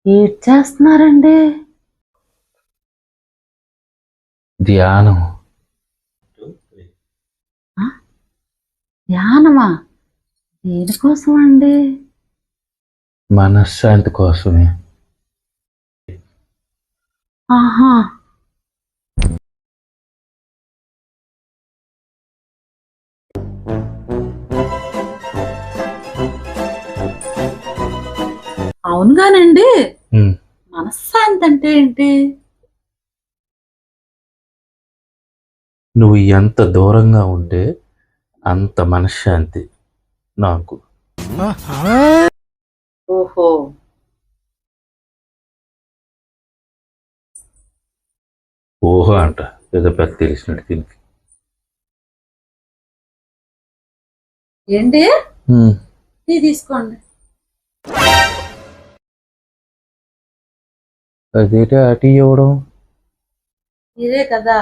ఏం చేస్తున్నారండి? ధ్యానం. ధ్యానమా? దేనికోసం అండి? మనశ్శాంతి కోసమే. ఆహా, అవునుగానండి. మనశ్శాంతి అంటే ఏంటి? నువ్వు ఎంత దూరంగా ఉంటే అంత మనశ్శాంతి నాకు. ఓహో, ఓహో అంట ఏదో పెద్ద తెలిసినట్టు దీనికి. ఏంటి? టీ తీసుకోండి. అదేంటి అటు ఇవ్వడం? ఇదే కదా,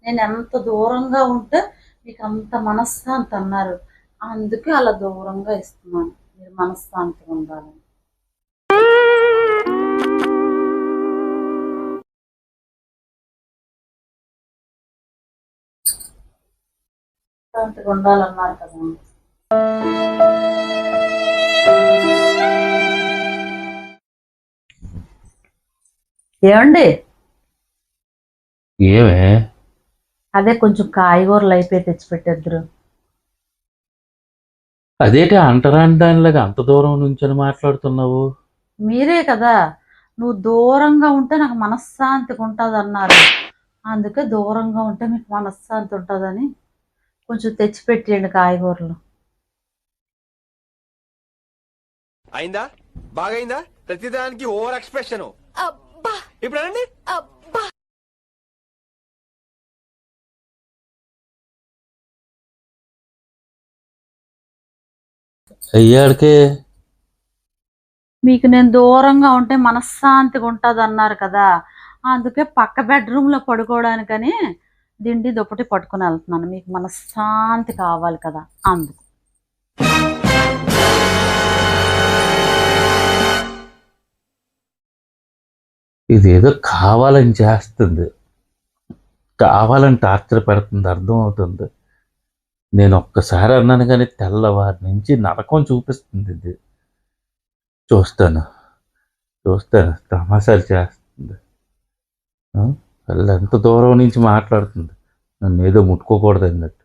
నేను ఎంత దూరంగా ఉంటే మీకు అంత మనశ్శాంతి అన్నారు, అందుకే అలా దూరంగా ఇస్తున్నాను, మీరు మనశ్శాంతిగా ఉండాలని. మనశ్శాంతిగా ఉండాలన్నారు కదా. ఏమండి? ఏమే? అదే కొంచెం కాయగూరలు అయిపోయి తెచ్చిపెట్టేద్దరు. అదేంటి అంటరాని దానిలాగా అంత దూరం నుంచని మాట్లాడుతున్నావు? మీరే కదా, నువ్వు దూరంగా ఉంటే నాకు మనశ్శాంతిగా ఉంటుంది అన్నారు, అందుకే దూరంగా ఉంటే మీకు మనశ్శాంతి ఉంటుందని కొంచెం తెచ్చిపెట్టేయండి కాయగూరలు. అయిందా? బాగైందా? ప్రతిదానికి ఓవర్ ఎక్స్ప్రెషన్. ఇప్పుడు అనండి. అయ్యాడికే మీకు నేను దూరంగా ఉంటే మనశ్శాంతిగా ఉంటుంది అన్నారు కదా, అందుకే పక్క బెడ్రూమ్లో పడుకోవడానికని దిండి దుప్పటి పట్టుకుని వెళ్తున్నాను, మీకు మనశ్శాంతి కావాలి కదా అందుకు. ఇదేదో కావాలని చేస్తుంది, కావాలని టార్చర్ పెడుతుంది, అర్థం అవుతుంది. నేను ఒక్కసారి అన్నాను కానీ తెల్లవారి నుంచి నరకం చూపిస్తుంది ఇది. చూస్తాను తమాషాలు చేస్తుంది. వాళ్ళు ఎంత దూరం నుంచి మాట్లాడుతుంది, నన్ను ఏదో ముట్టుకోకూడదు అన్నట్టు.